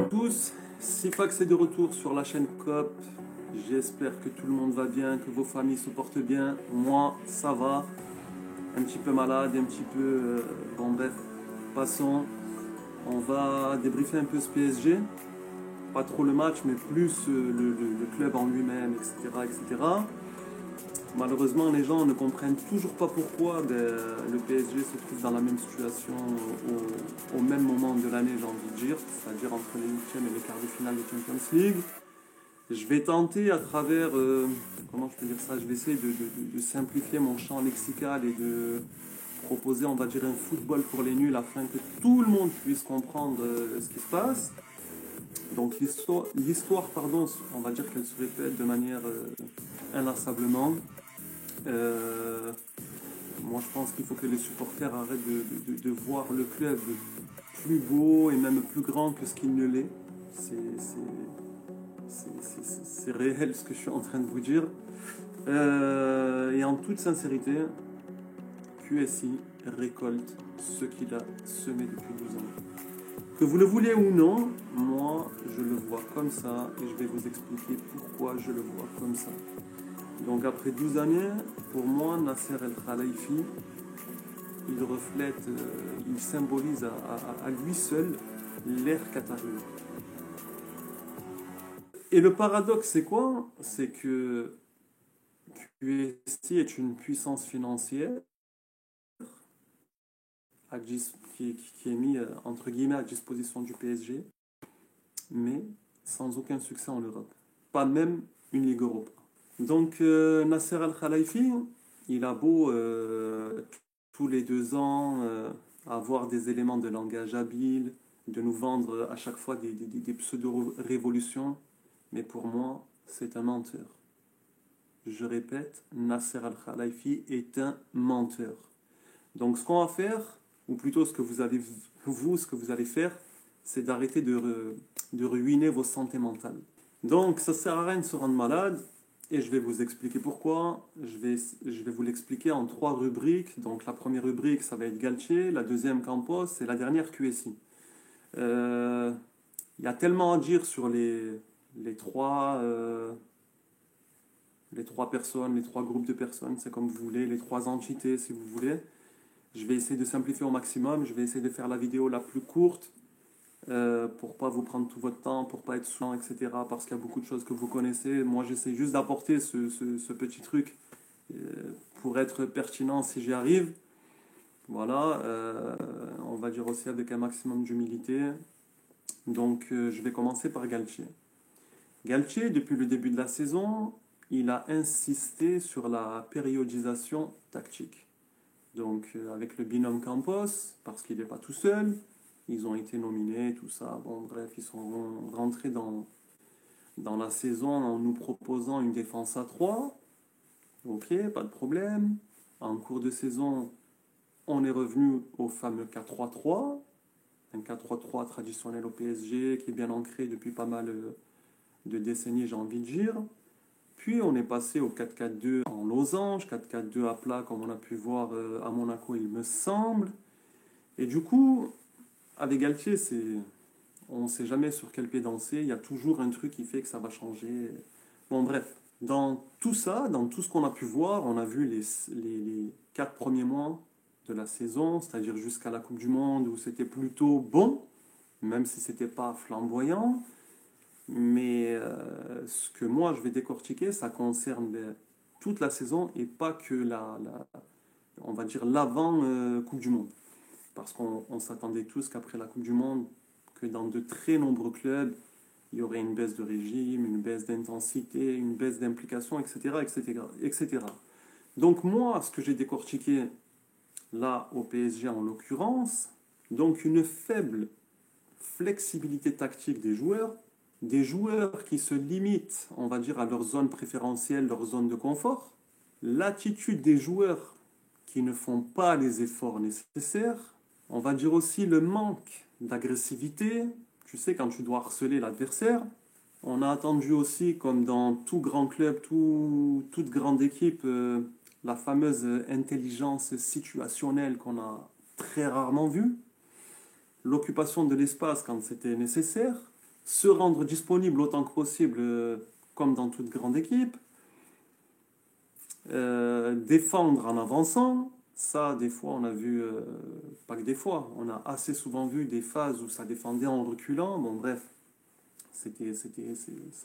Tous, Sifax est de retour sur la chaîne COP. J'espère que tout le monde va bien, que vos familles se portent bien. Moi, ça va. Un petit peu malade, un petit peu... bon bref, passons. On va débriefer un peu ce PSG. Pas trop le match, mais plus le club en lui-même, etc., etc. Malheureusement, les gens ne comprennent toujours pas pourquoi le PSG se trouve dans la même situation au même moment de l'année, j'ai envie de dire, c'est-à-dire entre les huitièmes et les quarts de finale de Champions League. Je vais tenter à travers, comment je peux dire ça, je vais essayer de simplifier mon champ lexical et de proposer, on va dire, un football pour les nuls afin que tout le monde puisse comprendre ce qui se passe. Donc l'histoire, pardon, on va dire qu'elle se répète de manière inlassablement. Euh, Moi, je pense qu'il faut que les supporters arrêtent de voir le club plus beau et même plus grand que ce qu'il ne l'est. C'est réel ce que je suis en train de vous dire. Et en toute sincérité, QSI récolte ce qu'il a semé depuis 12 ans. Que vous le voulez ou non, moi, je le vois comme ça et je vais vous expliquer pourquoi je le vois comme ça. Donc après 12 années, pour moi, Nasser El Khelaïfi, il reflète, il symbolise à lui seul l'ère qatari. Et le paradoxe, c'est quoi? C'est que QSI est une puissance financière qui est mise entre guillemets à disposition du PSG, mais sans aucun succès en Europe. Pas même une Ligue Europa. Donc Nasser El Khelaïfi, il a beau tous les 2 ans avoir des éléments de langage habile, de nous vendre à chaque fois des pseudo-révolutions, mais pour moi, c'est un menteur. Je répète, Nasser El Khelaïfi est un menteur. Donc ce qu'on va faire, ou plutôt ce que vous allez faire, c'est d'arrêter de ruiner vos santé mentales. Donc ça sert à rien de se rendre malade, et je vais vous expliquer pourquoi. Je vais vous l'expliquer en 3 rubriques. Donc la première rubrique, ça va être Galtier, la deuxième Campos, et la dernière QSI. Il y a tellement à dire sur les trois personnes, les 3 groupes de personnes, c'est comme vous voulez, les 3 entités si vous voulez. Je vais essayer de simplifier au maximum, je vais essayer de faire la vidéo la plus courte pour pas vous prendre tout votre temps, pour pas être saoulant, etc. Parce qu'il y a beaucoup de choses que vous connaissez. Moi, j'essaie juste d'apporter ce petit truc pour être pertinent si j'y arrive. Voilà, on va dire aussi avec un maximum d'humilité. Donc, je vais commencer par Galtier. Galtier, depuis le début de la saison, il a insisté sur la périodisation tactique. Donc avec le binôme Campos, parce qu'il n'est pas tout seul, ils ont été nominés, tout ça. Bon bref, ils sont rentrés dans la saison en nous proposant une défense à 3. Ok, pas de problème. En cours de saison, on est revenu au fameux 4-3-3. Un 4-3-3 traditionnel au PSG qui est bien ancré depuis pas mal de décennies, j'ai envie de dire. Puis on est passé au 4-4-2 en losange, 4-4-2 à plat comme on a pu voir à Monaco il me semble. Et du coup, avec Galtier, on ne sait jamais sur quel pied danser, il y a toujours un truc qui fait que ça va changer. Bon bref, dans tout ça, dans tout ce qu'on a pu voir, on a vu les 4 premiers mois de la saison, c'est-à-dire jusqu'à la Coupe du Monde où c'était plutôt bon, même si c'était pas flamboyant. Mais ce que moi je vais décortiquer, ça concerne toute la saison et pas que on va dire l'avant Coupe du Monde. Parce qu'on s'attendait tous qu'après la Coupe du Monde, que dans de très nombreux clubs, il y aurait une baisse de régime, une baisse d'intensité, une baisse d'implication, etc., etc., etc. Donc moi, ce que j'ai décortiqué là au PSG en l'occurrence, donc une faible flexibilité tactique des joueurs qui se limitent, on va dire, à leur zone préférentielle, leur zone de confort, l'attitude des joueurs qui ne font pas les efforts nécessaires, on va dire aussi le manque d'agressivité, tu sais, quand tu dois harceler l'adversaire. On a attendu aussi, comme dans tout grand club, toute grande équipe, la fameuse intelligence situationnelle qu'on a très rarement vu. L'occupation de l'espace quand c'était nécessaire. Se rendre disponible autant que possible, comme dans toute grande équipe. Défendre en avançant. Ça, des fois, on a vu, pas que des fois, on a assez souvent vu des phases où ça défendait en reculant. Bon, bref, ça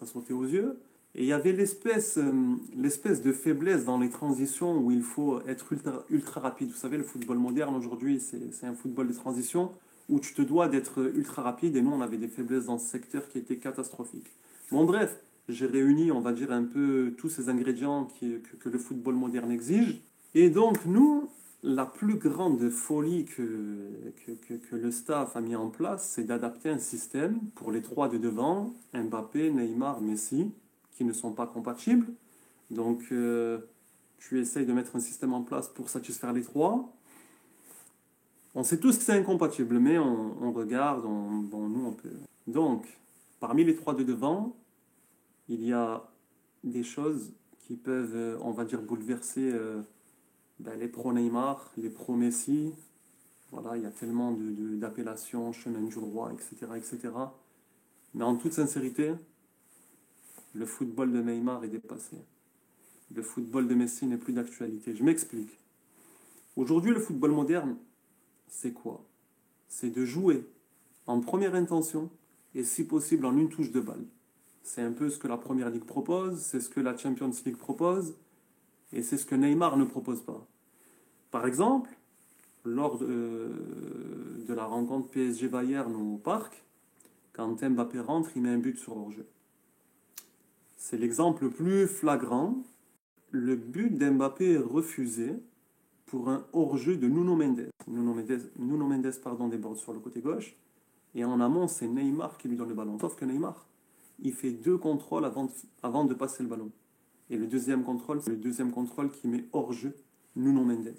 sautait aux yeux. Et il y avait l'espèce de faiblesse dans les transitions où il faut être ultra rapide. Vous savez, le football moderne aujourd'hui, c'est un football de transition où tu te dois d'être ultra rapide. Et nous, on avait des faiblesses dans ce secteur qui étaient catastrophiques. Bon, bref, j'ai réuni, on va dire, un peu tous ces ingrédients que le football moderne exige. Et donc, nous, la plus grande folie que le staff a mis en place, c'est d'adapter un système pour les trois de devant, Mbappé, Neymar, Messi, qui ne sont pas compatibles. Donc, tu essayes de mettre un système en place pour satisfaire les trois. On sait tous que c'est incompatible, mais on regarde, bon, nous on peut. Donc, parmi les trois de devant, il y a des choses qui peuvent, on va dire, bouleverser les pro-Neymar, les pro-Messi. Voilà, il y a tellement d'appellations, chemin du roi, etc., etc. Mais en toute sincérité, le football de Neymar est dépassé. Le football de Messi n'est plus d'actualité. Je m'explique. Aujourd'hui, le football moderne, c'est quoi? C'est de jouer en première intention et si possible en une touche de balle. C'est un peu ce que la Première Ligue propose, c'est ce que la Champions League propose et c'est ce que Neymar ne propose pas. Par exemple, lors de la rencontre PSG-Bayern au Parc, quand Mbappé rentre, il met un but sur hors-jeu. C'est l'exemple le plus flagrant. Le but d'Mbappé est refusé pour un hors-jeu de Nuno Mendes. Nuno Mendes déborde sur le côté gauche. Et en amont, c'est Neymar qui lui donne le ballon. Sauf que Neymar, il fait 2 contrôles avant de passer le ballon. Et le deuxième contrôle, c'est le deuxième contrôle qui met hors-jeu Nuno Mendes.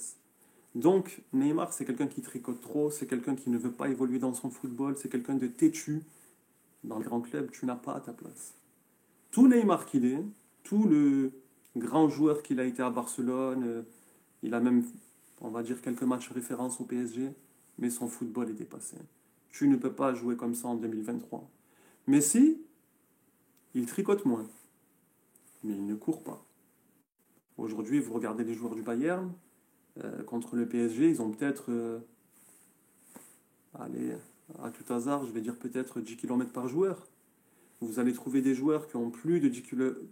Donc, Neymar, c'est quelqu'un qui tricote trop, c'est quelqu'un qui ne veut pas évoluer dans son football, c'est quelqu'un de têtu. Dans le grand club, tu n'as pas à ta place. Tout Neymar qu'il est, tout le grand joueur qu'il a été à Barcelone, il a même, on va dire, quelques matchs référence au PSG, mais son football est dépassé. Tu ne peux pas jouer comme ça en 2023. Messi, il tricote moins, mais il ne court pas. Aujourd'hui, vous regardez les joueurs du Bayern, contre le PSG, ils ont peut-être, allez, à tout hasard, je vais dire peut-être 10 km par joueur. Vous allez trouver des joueurs qui ont plus de 10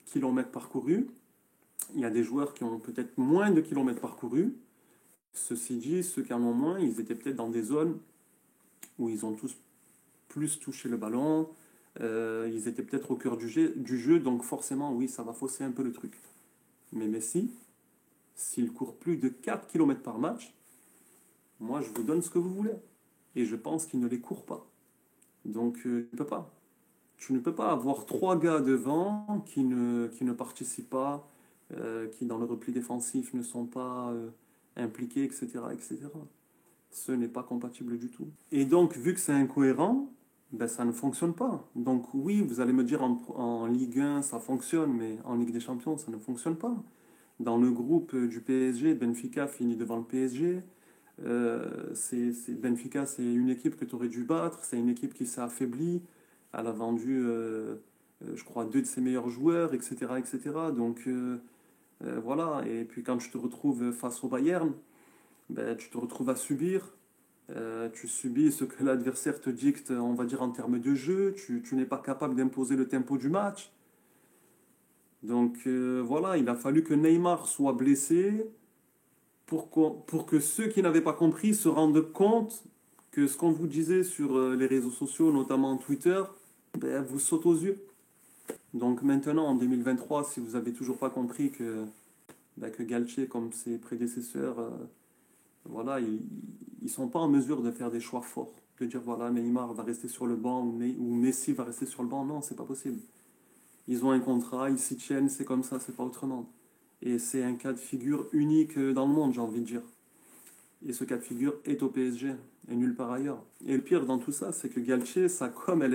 km parcourus. Il y a des joueurs qui ont peut-être moins de kilomètres parcourus. Ceci dit, ceux qui en ont moins, ils étaient peut-être dans des zones où ils ont tous plus touché le ballon. Ils étaient peut-être au cœur du jeu, donc forcément, oui, ça va fausser un peu le truc. Mais Messi, s'il court plus de 4 km par match, moi, je vous donne ce que vous voulez. Et je pense qu'il ne les court pas. Donc, tu ne peux pas. Tu ne peux pas avoir trois gars devant qui ne participent pas, qui dans le repli défensif ne sont pas impliqués, etc., etc. Ce n'est pas compatible du tout. Et donc, vu que c'est incohérent, ben, ça ne fonctionne pas. Donc oui, vous allez me dire en Ligue 1, ça fonctionne, mais en Ligue des Champions, ça ne fonctionne pas. Dans le groupe du PSG, Benfica finit devant le PSG. Benfica, c'est une équipe que tu aurais dû battre. C'est une équipe qui s'est affaiblie. Elle a vendu, je crois, 2 de ses meilleurs joueurs, etc., etc. Donc voilà. Et puis quand tu te retrouves face au Bayern, ben, tu te retrouves à subir. Tu subis ce que l'adversaire te dicte, on va dire, en termes de jeu. Tu n'es pas capable d'imposer le tempo du match. Donc voilà, il a fallu que Neymar soit blessé pour que ceux qui n'avaient pas compris se rendent compte que ce qu'on vous disait sur les réseaux sociaux, notamment Twitter, ben, vous saute aux yeux. Donc maintenant, en 2023, si vous n'avez toujours pas compris que Galtier, comme ses prédécesseurs, voilà, ils ne sont pas en mesure de faire des choix forts. De dire, voilà, Neymar va rester sur le banc ou Messi va rester sur le banc. Non, c'est pas possible. Ils ont un contrat, ils s'y tiennent, c'est comme ça, c'est pas autrement. Et c'est un cas de figure unique dans le monde, j'ai envie de dire. Et ce cas de figure est au PSG et nulle part ailleurs. Et le pire dans tout ça, c'est que Galtier, sa com, elle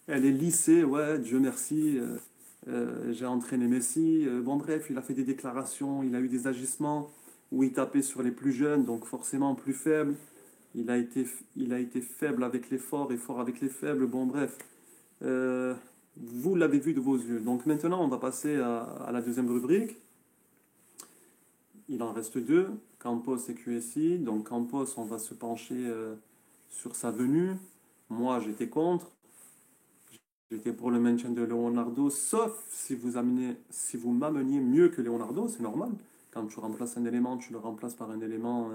est lissée, ouais, Dieu merci, j'ai entraîné Messi. Bon bref, il a fait des déclarations, il a eu des agissements où il tapait sur les plus jeunes, donc forcément plus faibles. il a été faible avec les forts et fort avec les faibles. Bon, bref, Euh, vous l'avez vu de vos yeux. Donc maintenant, on va passer à la deuxième rubrique. Il en reste deux, Campos et QSI. Donc Campos, on va se pencher sur sa venue. Moi, j'étais contre. J'étais pour le maintien de Leonardo, sauf si vous m'ameniez mieux que Leonardo, c'est normal. Quand tu remplaces un élément, tu le remplaces par un élément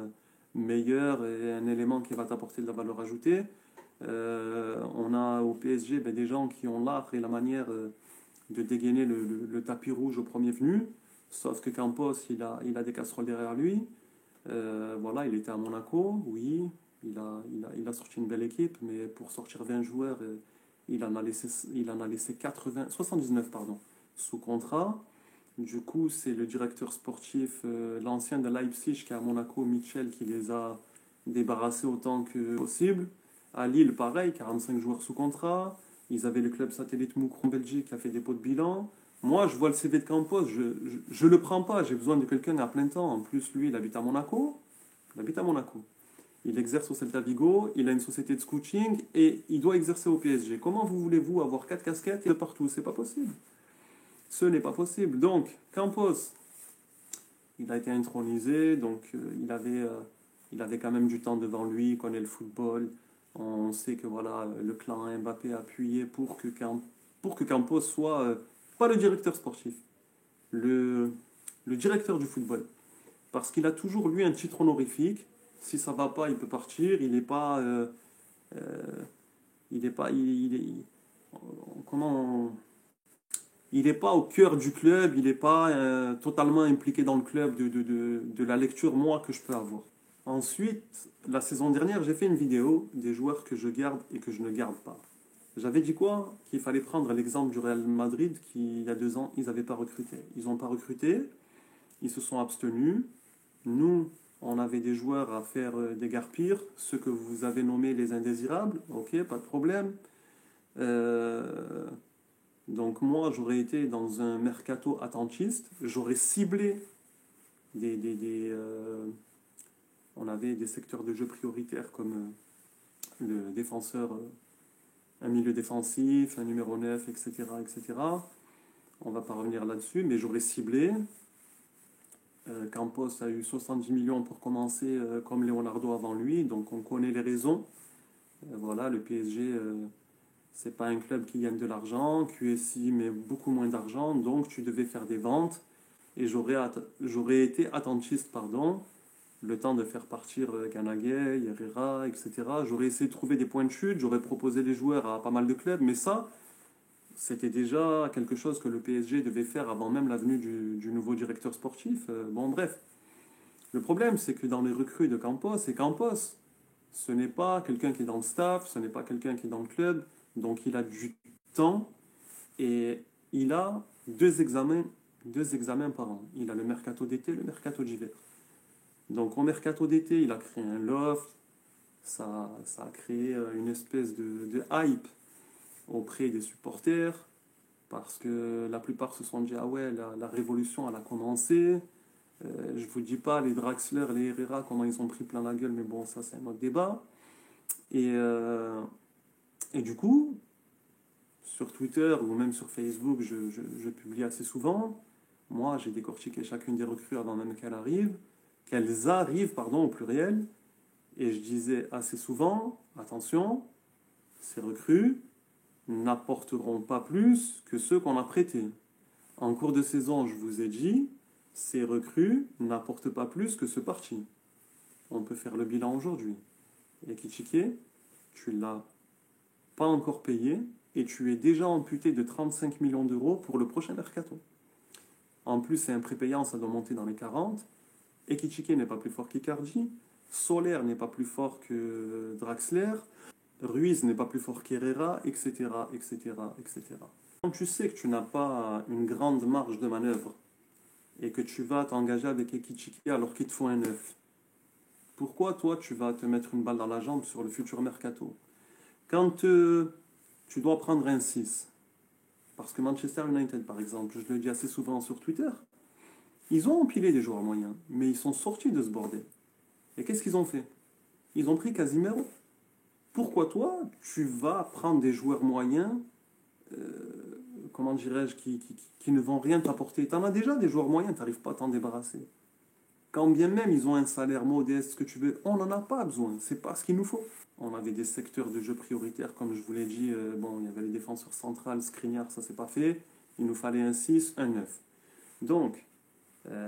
meilleur et un élément qui va t'apporter de la valeur ajoutée. On a au PSG des gens qui ont l'art et la manière de dégainer le tapis rouge au premier venu, sauf que Campos, il a des casseroles derrière lui. Voilà, il était à Monaco, oui, il a sorti une belle équipe, mais pour sortir 20 joueurs, il en a laissé 79 pardon, sous contrat. Du coup, c'est le directeur sportif, l'ancien de Leipzig qui est à Monaco, Mitchell, qui les a débarrassés autant que possible. À Lille, pareil, 45 joueurs sous contrat. Ils avaient le club satellite Moucron Belgique qui a fait des pots de bilan. Moi, je vois le CV de Campos, je le prends pas. J'ai besoin de quelqu'un à plein temps. En plus, lui, il habite à Monaco. Il habite à Monaco. Il exerce au Celta Vigo, il a une société de scouting et il doit exercer au PSG. Comment vous voulez-vous avoir quatre casquettes de partout? C'est pas possible. Ce n'est pas possible. Donc, Campos, il a été intronisé, donc il avait quand même du temps devant lui, il connaît le football. On sait que voilà, le clan Mbappé a appuyé pour que Campos soit pas le directeur sportif, le, le directeur du football. Parce qu'il a toujours lui un titre honorifique. Si ça va pas, il peut partir. Euh, il est pas, il est, comment, il n'est pas au cœur du club. Il n'est pas totalement impliqué dans le club de la lecture moi que je peux avoir. Ensuite, la saison dernière, j'ai fait une vidéo des joueurs que je garde et que je ne garde pas. J'avais dit quoi? Qu'il fallait prendre l'exemple du Real Madrid qui, il y a 2 ans, ils n'avaient pas recruté. Ils n'ont pas recruté, ils se sont abstenus. Nous, on avait des joueurs à faire déguerpir, ceux que vous avez nommés les indésirables, ok, pas de problème. Euh, donc moi, j'aurais été dans un mercato attentiste, j'aurais ciblé on avait des secteurs de jeu prioritaires comme le défenseur, un milieu défensif, un numéro 9, etc., etc. On va pas revenir là-dessus, mais j'aurais ciblé. Campos a eu 70 millions pour commencer, comme Leonardo avant lui, donc on connaît les raisons. Voilà, le PSG, c'est pas un club qui gagne de l'argent, QSI met beaucoup moins d'argent, donc tu devais faire des ventes, et j'aurais été attentiste, pardon, le temps de faire partir Ganagay, Herrera, etc. J'aurais essayé de trouver des points de chute, j'aurais proposé des joueurs à pas mal de clubs, mais ça, c'était déjà quelque chose que le PSG devait faire avant même la venue du nouveau directeur sportif. Bon, bref. Le problème, c'est que dans les recrues de Campos, c'est Campos. Ce n'est pas quelqu'un qui est dans le staff, ce n'est pas quelqu'un qui est dans le club, donc il a du temps et il a deux examens par an. Il a le mercato d'été et le mercato d'hiver. Donc au mercato d'été, il a créé un loft, ça a créé une espèce de hype auprès des supporters, parce que la plupart se sont dit, ah ouais, la révolution, elle a commencé. Je vous dis pas les Draxler, les Herrera, comment ils ont pris plein la gueule, mais bon, ça c'est un autre débat. Et, euh, et du coup, sur Twitter ou même sur Facebook, je publie assez souvent. Moi, j'ai décortiqué chacune des recrues avant même qu'elles arrivent, pardon, au pluriel. Et je disais assez souvent, attention, ces recrues n'apporteront pas plus que ceux qu'on a prêtés. En cours de saison, je vous ai dit, ces recrues n'apportent pas plus que ce parti. On peut faire le bilan aujourd'hui. Et Kitchike, tu l'as pas encore payé et tu es déjà amputé de 35 millions d'euros pour le prochain mercato. En plus, c'est un prépayant, ça doit monter dans les 40. Ekitike n'est pas plus fort qu'Icardi. Soler n'est pas plus fort que Draxler. Ruiz n'est pas plus fort qu'Herrera, etc., etc., etc. Quand tu sais que tu n'as pas une grande marge de manœuvre et que tu vas t'engager avec Ekitike alors qu'il te faut un 9, pourquoi toi tu vas te mettre une balle dans la jambe sur le futur mercato? Quand tu dois prendre un 6, parce que Manchester United par exemple, je le dis assez souvent sur Twitter, ils ont empilé des joueurs moyens, mais ils sont sortis de ce bordel. Et qu'est-ce qu'ils ont fait? Ils ont pris Casemiro. Pourquoi toi, tu vas prendre des joueurs moyens, comment dirais-je, qui ne vont rien t'apporter? Tu en as déjà des joueurs moyens, tu n'arrives pas à t'en débarrasser. Quand bien même ils ont un salaire modeste, ce que tu veux, on n'en a pas besoin. C'est pas ce qu'il nous faut. On avait des secteurs de jeu prioritaires, comme je vous l'ai dit. Bon, il y avait les défenseurs centrales, Skriniar, ça c'est pas fait. Il nous fallait un 6, un 9. Donc,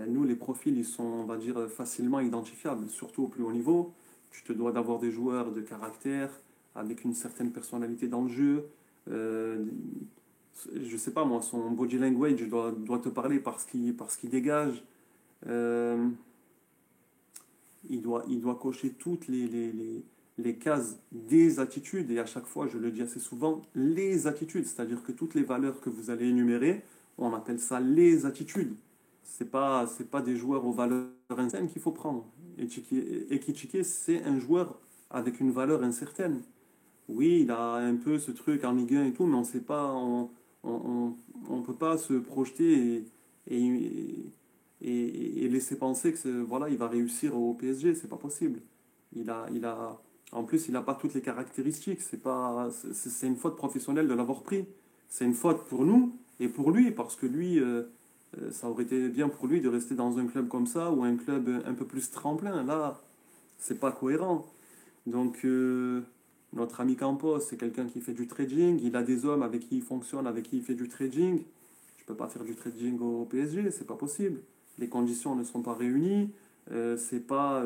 nous, les profils, ils sont, on va dire, facilement identifiables, surtout au plus haut niveau. Tu te dois d'avoir des joueurs de caractère, avec une certaine personnalité dans le jeu. Je sais pas moi, son body language doit te parler parce qu'il dégage. Euh, il doit cocher toutes les cases des attitudes, et à chaque fois, je le dis assez souvent, les attitudes, c'est-à-dire que toutes les valeurs que vous allez énumérer, on appelle ça les attitudes. C'est pas des joueurs aux valeurs incertaines qu'il faut prendre. Ekitike, c'est un joueur avec une valeur incertaine. Oui, il a un peu ce truc en Ligue 1 et tout, mais on sait pas, on peut pas se projeter et, et laisser penser que voilà, il va réussir au PSG, c'est pas possible. En plus, il n'a pas toutes les caractéristiques. C'est une faute professionnelle de l'avoir pris. C'est une faute pour nous et pour lui, parce que lui, ça aurait été bien pour lui de rester dans un club comme ça ou un club un peu plus tremplin. Là, c'est pas cohérent. Donc, notre ami Campos, c'est quelqu'un qui fait du trading. Il a des hommes avec qui il fonctionne, avec qui il fait du trading. Tu peux pas faire du trading au PSG, c'est pas possible. Les conditions ne sont pas réunies. C'est pas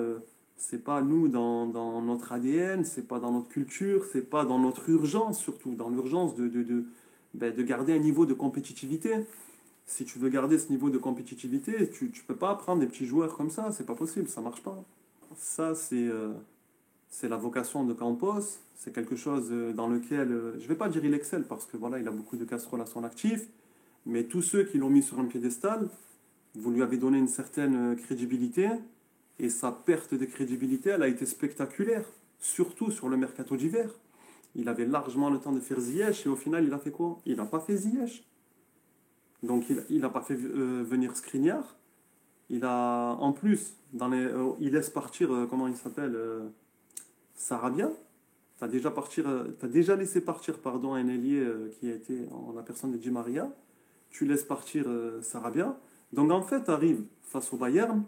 nous dans notre ADN, c'est pas dans notre culture, c'est pas dans notre urgence, surtout dans l'urgence de garder un niveau de compétitivité. Si tu veux garder ce niveau de compétitivité, tu ne peux pas prendre des petits joueurs comme ça, c'est pas possible, ça marche pas. Ça, c'est la vocation de Campos, c'est quelque chose dans lequel, je vais pas dire il excelle, parce que voilà, il a beaucoup de casseroles à son actif, mais tous ceux qui l'ont mis sur un piédestal, vous lui avez donné une certaine crédibilité, et sa perte de crédibilité, elle a été spectaculaire, surtout sur le mercato d'hiver. Il avait largement le temps de faire Ziyech, et au final, il a fait quoi? Il n'a pas fait Ziyech. Donc il n'a pas fait venir Skriniar. Il a, en plus, il laisse partir, comment il s'appelle, Sarabia. T'as déjà laissé partir pardon, un ailier qui a été en la personne de Di Maria. Tu laisses partir Sarabia. Donc en fait, tu arrives face au Bayern,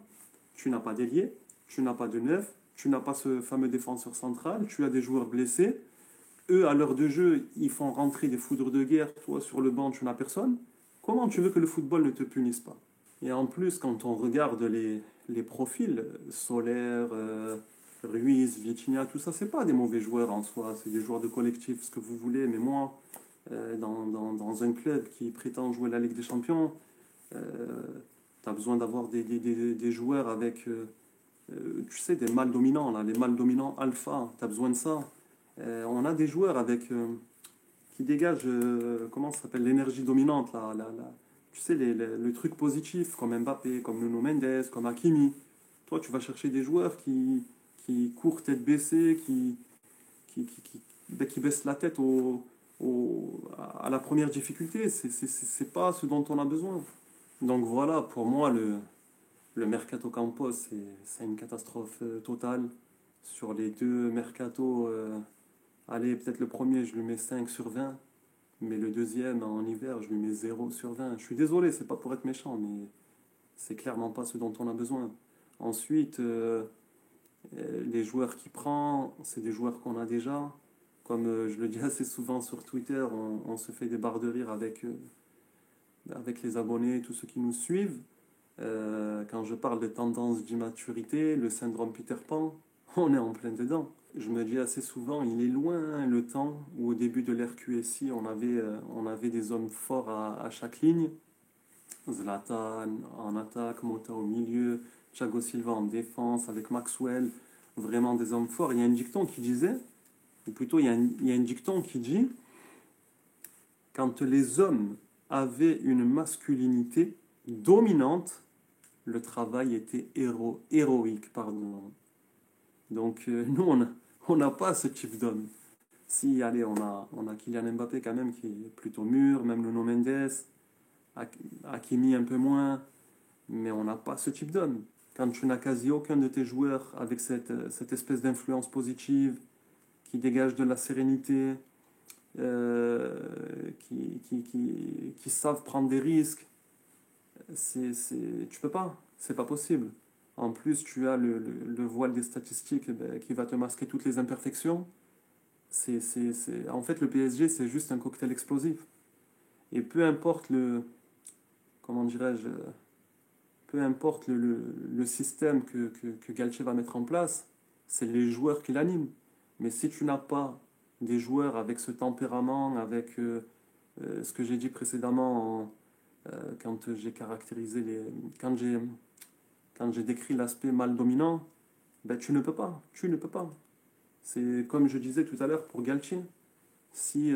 tu n'as pas d'ailier, tu n'as pas de neuf, tu n'as pas ce fameux défenseur central, tu as des joueurs blessés. Eux, à l'heure de jeu, ils font rentrer des foudres de guerre. Toi, sur le banc, tu n'as personne. Comment tu veux que le football ne te punisse pas? Et en plus, quand on regarde les profils, Solaire, Ruiz, Vitinha, tout ça, c'est pas des mauvais joueurs en soi, c'est des joueurs de collectif, ce que vous voulez, mais moi, dans un club qui prétend jouer la Ligue des Champions, tu as besoin d'avoir des joueurs avec, tu sais, des mâles dominants, là, les mâles dominants alpha, tu as besoin de ça. On a des joueurs avec, qui dégagent, comment ça s'appelle, l'énergie dominante, tu sais, le truc positif, comme Mbappé, comme Nuno Mendes, comme Hakimi. Toi, tu vas chercher des joueurs qui courent tête baissée, qui baissent la tête à la première difficulté. C'est pas ce dont on a besoin. Donc voilà, pour moi, le Mercato Campos, c'est une catastrophe totale. Sur les deux mercatos, allez, peut-être le premier, je lui mets 5 sur 20. Mais le deuxième, en hiver, je lui mets 0 sur 20. Je suis désolé, c'est pas pour être méchant, mais c'est clairement pas ce dont on a besoin. Ensuite, les joueurs qu'il prend, c'est des joueurs qu'on a déjà. Comme je le dis assez souvent sur Twitter, on se fait des barres de rire avec les abonnés, tous ceux qui nous suivent. Quand je parle de tendance d'immaturité, le syndrome Peter Pan, on est en plein dedans. Je me dis assez souvent, il est loin le temps où au début de l'RQSI, on avait des hommes forts à chaque ligne. Zlatan en attaque, Mota au milieu, Thiago Silva en défense, avec Maxwell, vraiment des hommes forts. Il y a un dicton qui disait, ou plutôt il y a un dicton qui dit, quand les hommes avaient une masculinité dominante, le travail était héroïque, pardon. Donc nous, on n'a pas ce type d'homme. Si, allez, on a Kylian Mbappé quand même qui est plutôt mûr, même Nuno Mendes, Hakimi un peu moins, mais on n'a pas ce type d'homme. quand tu n'as quasi aucun de tes joueurs avec cette espèce d'influence positive, qui dégage de la sérénité, euh, qui savent prendre des risques, tu peux pas, c'est pas possible. En plus, tu as le voile des statistiques ben, qui va te masquer toutes les imperfections. En fait, le PSG, c'est juste un cocktail explosif. Et peu importe comment dirais-je, peu importe le système que Galtier va mettre en place, c'est les joueurs qui l'animent. Mais si tu n'as pas des joueurs avec ce tempérament, avec ce que j'ai dit précédemment quand j'ai caractérisé quand j'ai décrit l'aspect mal dominant, ben tu ne peux pas. C'est comme je disais tout à l'heure pour Galtier. Si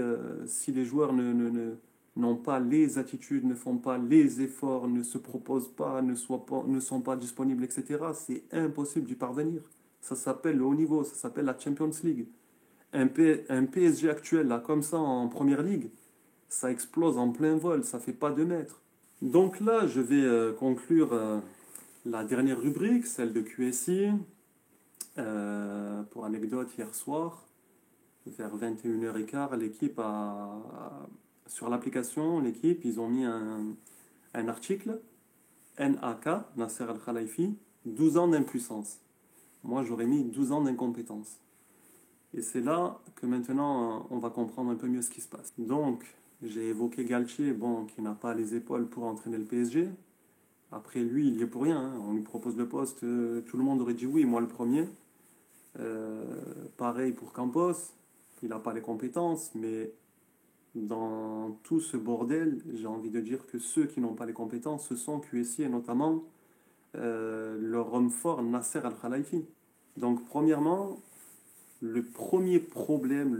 les joueurs n'ont pas les attitudes, ne font pas les efforts, ne se proposent pas, ne sont pas disponibles, etc., c'est impossible d'y parvenir. Ça s'appelle le haut niveau, ça s'appelle la Champions League. Un PSG actuel, là, comme ça, en première ligue, ça explose en plein vol, ça fait pas 2 mètres. Donc là, je vais conclure la dernière rubrique, celle de QSI. Pour anecdote, hier soir, vers 21h15, sur l'application, l'équipe, ils ont mis un article, NAK, Nasser Al-Khelaifi, 12 ans d'impuissance. Moi, j'aurais mis 12 ans d'incompétence. Et c'est là que maintenant, on va comprendre un peu mieux ce qui se passe. Donc, j'ai évoqué Galtier, bon, qui n'a pas les épaules pour entraîner le PSG. Après, lui, il y est pour rien, hein. On lui propose le poste, tout le monde aurait dit oui, moi le premier. Pareil pour Campos, il n'a pas les compétences, mais dans tout ce bordel, j'ai envie de dire que ceux qui n'ont pas les compétences, ce sont QSI et notamment leur homme fort, Nasser Al-Khelaifi. Donc, premièrement, le premier problème,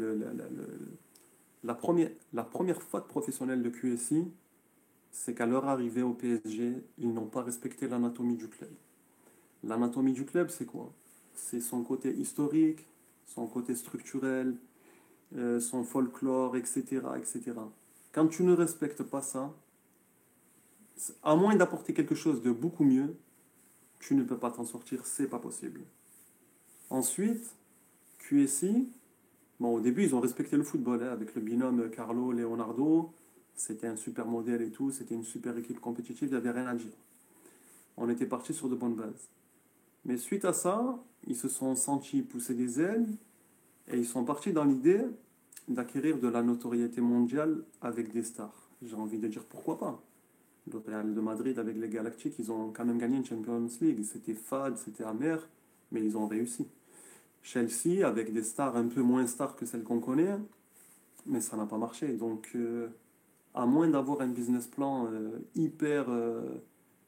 la première faute professionnelle de QSI, c'est qu'à leur arrivée au PSG, ils n'ont pas respecté l'anatomie du club. L'anatomie du club, c'est quoi? C'est son côté historique, son côté structurel, son folklore, etc., etc. Quand tu ne respectes pas ça, à moins d'apporter quelque chose de beaucoup mieux, tu ne peux pas t'en sortir, c'est pas possible. Ensuite, QSI, bon, au début, ils ont respecté le football, hein, avec le binôme Carlo-Leonardo. C'était un super modèle et tout, c'était une super équipe compétitive, il n'y avait rien à dire. On était parti sur de bonnes bases. Mais suite à ça, ils se sont sentis pousser des ailes et ils sont partis dans l'idée d'acquérir de la notoriété mondiale avec des stars. J'ai envie de dire pourquoi pas. Le Real de Madrid avec les Galactiques, ils ont quand même gagné une Champions League. C'était fade, c'était amer, mais ils ont réussi. Chelsea avec des stars un peu moins stars que celles qu'on connaît, mais ça n'a pas marché. Donc, à moins d'avoir un business plan hyper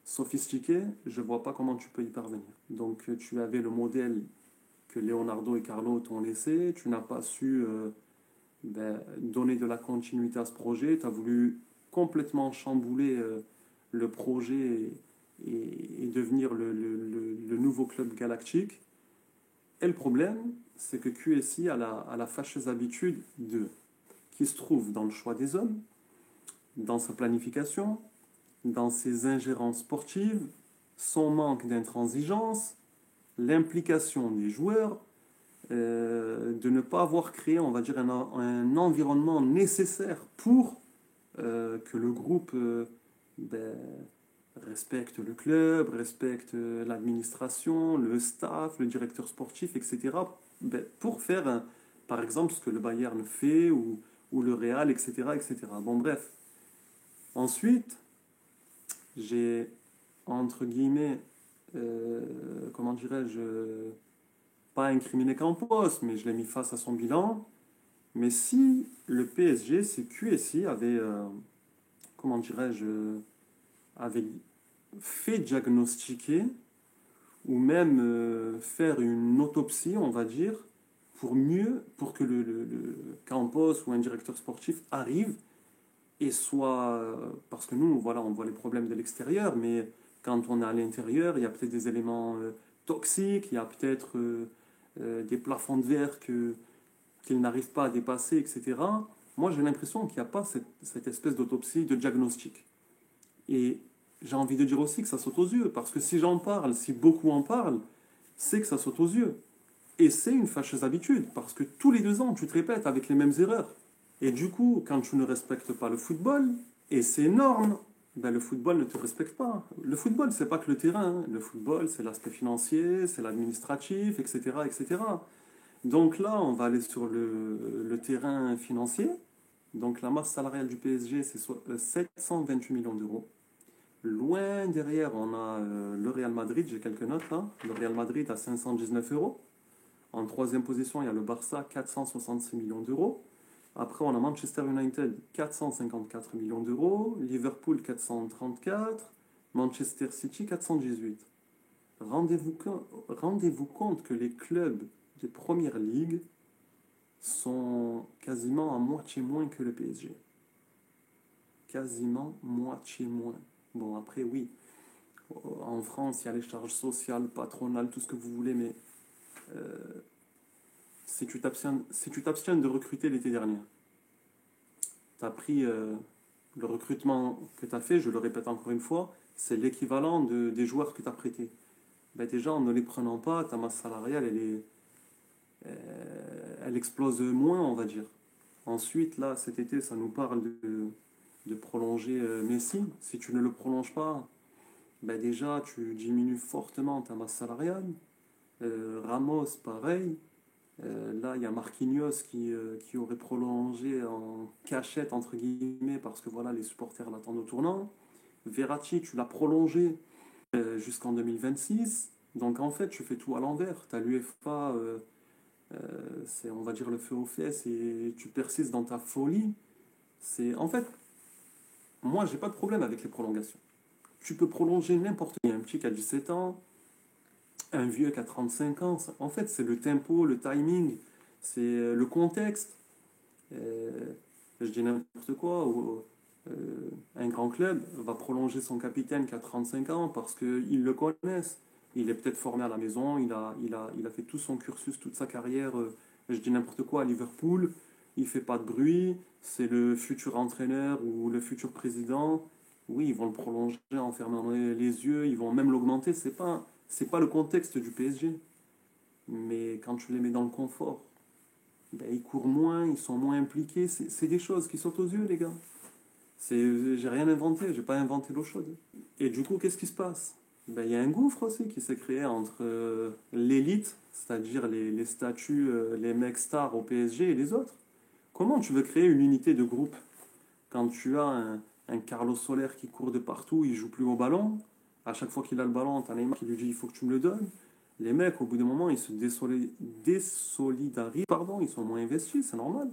sophistiqué, je ne vois pas comment tu peux y parvenir. Donc, tu avais le modèle que Leonardo et Carlo t'ont laissé, tu n'as pas su donner de la continuité à ce projet, tu as voulu complètement chambouler le projet et devenir le nouveau club galactique. Et le problème, c'est que QSI a la fâcheuse habitude qui se trouve dans le choix des hommes, dans sa planification, dans ses ingérences sportives, son manque d'intransigeance, l'implication des joueurs, de ne pas avoir créé, on va dire, un environnement nécessaire pour que le groupe ben, respecte le club, respecte l'administration, le staff, le directeur sportif, etc. Ben, pour faire, par exemple, ce que le Bayern fait ou le Real, etc., etc. Bon, bref. Ensuite, j'ai, entre guillemets, comment dirais-je, pas incriminé Campos, mais je l'ai mis face à son bilan. Mais si le PSG, si QSI avait, comment dirais-je, avait fait diagnostiquer ou même faire une autopsie, on va dire, pour que le Campos ou un directeur sportif arrive et soit, parce que nous, voilà, on voit les problèmes de l'extérieur, mais quand on est à l'intérieur, il y a peut-être des éléments toxiques, il y a peut-être des plafonds de verre qu'ils n'arrivent pas à dépasser, etc. Moi, j'ai l'impression qu'il n'y a pas cette espèce d'autopsie, de diagnostic. Et j'ai envie de dire aussi que ça saute aux yeux. Parce que si j'en parle, si beaucoup en parlent, c'est que ça saute aux yeux. Et c'est une fâcheuse habitude. Parce que tous les 2 ans, tu te répètes avec les mêmes erreurs. Et du coup, quand tu ne respectes pas le football, et c'est énorme, ben le football ne te respecte pas. Le football, c'est pas que le terrain, hein. Le football, c'est l'aspect financier, c'est l'administratif, etc., etc. Donc là, on va aller sur le terrain financier. Donc la masse salariale du PSG, c'est 728 millions d'euros. Loin derrière, on a le Real Madrid, j'ai quelques notes là. Le Real Madrid à 519 euros. En troisième position, il y a le Barça, 466 millions d'euros. Après, on a Manchester United, 454 millions d'euros. Liverpool, 434. Manchester City, 418. Rendez-vous compte que les clubs de première ligue sont quasiment à moitié moins que le PSG. Quasiment moitié moins. Bon, après, oui, en France, il y a les charges sociales, patronales, tout ce que vous voulez, mais si tu t'abstiens de recruter l'été dernier, tu as pris le recrutement que tu as fait, je le répète encore une fois, c'est l'équivalent des joueurs que tu as prêtés. Ben déjà, en ne les prenant pas, ta masse salariale, elle explose moins, on va dire. Ensuite, là, cet été, ça nous parle de prolonger Messi. Si tu ne le prolonges pas, ben déjà, tu diminues fortement ta masse salariale. Ramos, pareil. Là, il y a Marquinhos qui aurait prolongé en cachette, entre guillemets, parce que voilà, les supporters l'attendent au tournant. Verratti, tu l'as prolongé jusqu'en 2026. Donc en fait, tu fais tout à l'envers. Tu as l'UEFA, c'est, on va dire, le feu aux fesses et tu persistes dans ta folie. En fait, moi, j'ai pas de problème avec les prolongations. Tu peux prolonger n'importe qui. Un petit qui a 17 ans, un vieux qui a 35 ans. En fait, c'est le tempo, le timing, c'est le contexte. Euh, je dis n'importe quoi. Un grand club va prolonger son capitaine qui a 35 ans parce qu'ils le connaissent. Il est peut-être formé à la maison, il a fait tout son cursus, toute sa carrière, je dis n'importe quoi, à Liverpool. Il fait pas de bruit, c'est le futur entraîneur ou le futur président. Oui, ils vont le prolonger en fermant les yeux, ils vont même l'augmenter. C'est pas le contexte du PSG. Mais quand tu les mets dans le confort, ben, ils courent moins, ils sont moins impliqués. C'est des choses qui sautent aux yeux, les gars. J'ai rien inventé, j'ai pas inventé l'eau chaude. Et du coup, qu'est-ce qui se passe? Ben, il y a un gouffre aussi qui s'est créé entre l'élite, c'est-à-dire les statuts, les mecs stars au PSG et les autres. Comment tu veux créer une unité de groupe quand tu as un Carlos Soler qui court de partout, il joue plus au ballon? À chaque fois qu'il a le ballon, t'as Neymar qui lui dit il faut que tu me le donnes. Les mecs, au bout d'un moment, ils se désolidarisent, pardon, ils sont moins investis, c'est normal.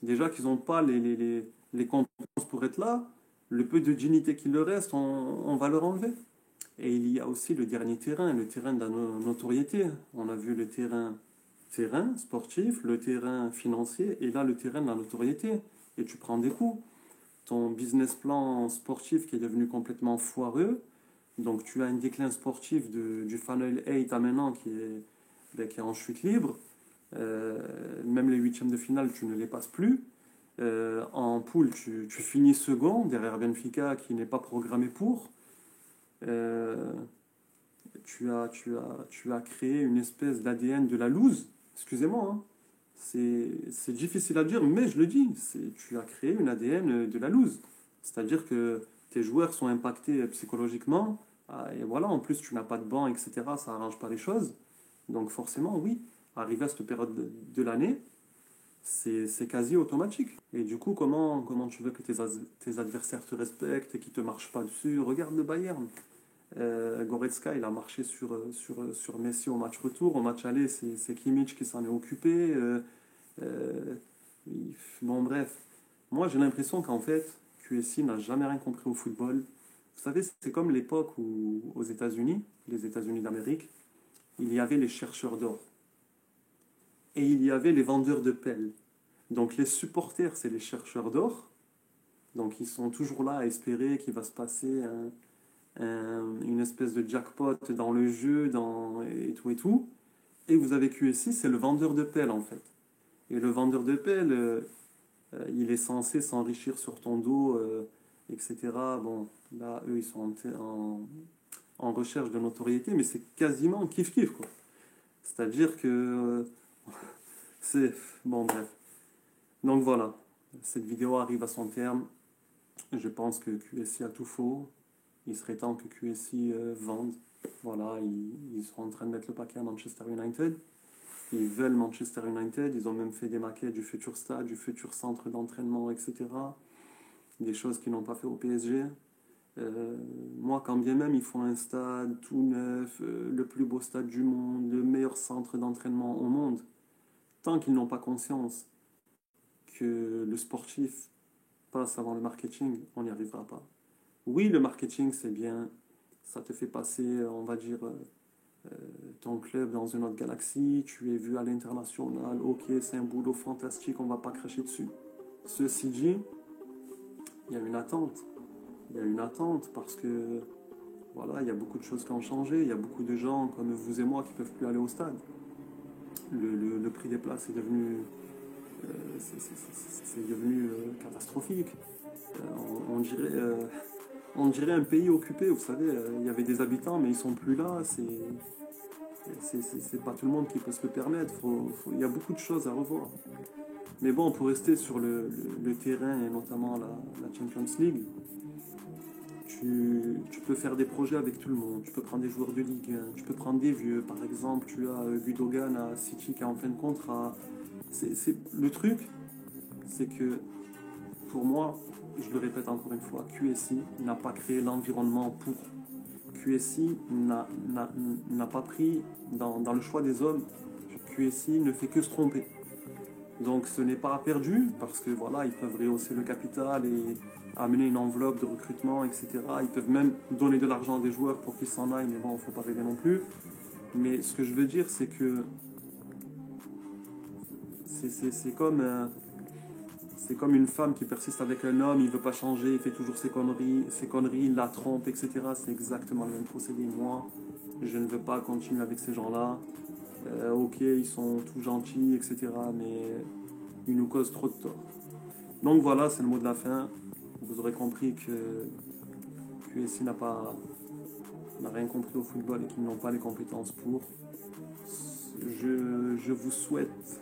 Déjà qu'ils n'ont pas les compétences pour être là, le peu de dignité qu'il leur reste, on va leur enlever. Et il y a aussi le dernier terrain, le terrain de la notoriété. On a vu le terrain sportif, le terrain financier, et là le terrain de la notoriété. Et tu prends des coups. Ton business plan sportif qui est devenu complètement foireux, donc tu as un déclin sportif du Final 8 à maintenant qui est en chute libre. Même les huitièmes de finale, tu ne les passes plus. En poule, tu finis second derrière Benfica qui n'est pas programmé pour. Euh, tu as créé une espèce d'ADN de la loose. Excusez-moi, hein. C'est difficile à dire, mais je le dis. Tu as créé une ADN de la loose. C'est-à-dire que tes joueurs sont impactés psychologiquement. Et voilà, en plus, tu n'as pas de banc, etc. Ça n'arrange pas les choses. Donc forcément, oui, arrivé à cette période de l'année, c'est quasi automatique. Et du coup, comment tu veux que tes adversaires te respectent et qu'ils ne te marchent pas dessus? Regarde le Bayern. Goretzka, il a marché sur Messi au match retour. Au match aller, c'est Kimmich qui s'en est occupé. Euh, bon, bref. Moi, j'ai l'impression qu'en fait, QSI n'a jamais rien compris au football. Vous savez, c'est comme l'époque où, aux États-Unis, les États-Unis d'Amérique, il y avait les chercheurs d'or et il y avait les vendeurs de pelles. Donc, les supporters, c'est les chercheurs d'or. Donc, ils sont toujours là à espérer qu'il va se passer une espèce de jackpot dans le jeu, et tout et tout. Et vous avez QSI, c'est le vendeur de pelles en fait. Et le vendeur de pelles, il est censé s'enrichir sur ton dos, etc. Bon, Là, eux, ils sont en recherche de notoriété, mais c'est quasiment kiff-kiff, quoi. C'est-à-dire que c'est... Bon, bref. Donc voilà, cette vidéo arrive à son terme. Je pense que QSI a tout faux. Il serait temps que QSI vende. Voilà, ils sont en train de mettre le paquet à Manchester United. Ils veulent Manchester United. Ils ont même fait des maquettes du futur stade, du futur centre d'entraînement, etc. Des choses qu'ils n'ont pas fait au PSG. Moi, quand bien même ils font un stade tout neuf, le plus beau stade du monde, le meilleur centre d'entraînement au monde, tant qu'ils n'ont pas conscience que le sportif passe avant le marketing, on n'y arrivera pas. Oui, le marketing, c'est bien, ça te fait passer, on va dire, ton club dans une autre galaxie, tu es vu à l'international, ok, c'est un boulot fantastique, on va pas cracher dessus. Ceci dit, il y a une attente. Il y a une attente parce que voilà, il y a beaucoup de choses qui ont changé. Il y a beaucoup de gens comme vous et moi qui ne peuvent plus aller au stade. Le prix des places est devenu, c'est devenu catastrophique. On dirait un pays occupé, vous savez. Il y avait des habitants, mais ils sont plus là. C'est pas tout le monde qui peut se le permettre. Il y a beaucoup de choses à revoir. Mais bon, pour rester sur le terrain et notamment la Champions League, tu peux faire des projets avec tout le monde. Tu peux prendre des joueurs de Ligue 1, tu peux prendre des vieux. Par exemple, tu as Gundogan à City qui est en fin de contrat. Le truc, c'est que pour moi, je le répète encore une fois, QSI n'a pas créé l'environnement pour. QSI n'a pas pris dans le choix des hommes. QSI ne fait que se tromper. Donc ce n'est pas perdu parce que voilà, ils peuvent rehausser le capital et amener une enveloppe de recrutement, etc. Ils peuvent même donner de l'argent à des joueurs pour qu'ils s'en aillent, mais bon, il ne faut pas rêver non plus. Mais ce que je veux dire, c'est que c'est comme une femme qui persiste avec un homme, il ne veut pas changer, il fait toujours ses conneries, il la trompe, etc. C'est exactement le même procédé. Moi, je ne veux pas continuer avec ces gens-là. Ok, ils sont tout gentils, etc. Mais ils nous causent trop de tort. Donc voilà, c'est le mot de la fin. Vous aurez compris que QSI n'a rien compris au football et qu'ils n'ont pas les compétences pour. Je vous souhaite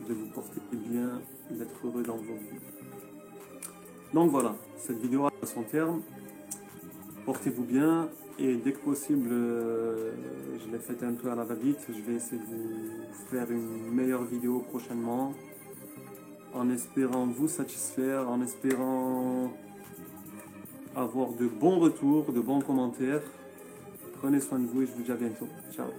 de vous porter bien, d'être heureux dans vos vies. Donc voilà, cette vidéo a son terme. Portez-vous bien et dès que possible, je l'ai fait un peu à la va-vite. Je vais essayer de vous faire une meilleure vidéo prochainement en espérant vous satisfaire, en espérant avoir de bons retours, de bons commentaires. Prenez soin de vous et je vous dis à bientôt. Ciao.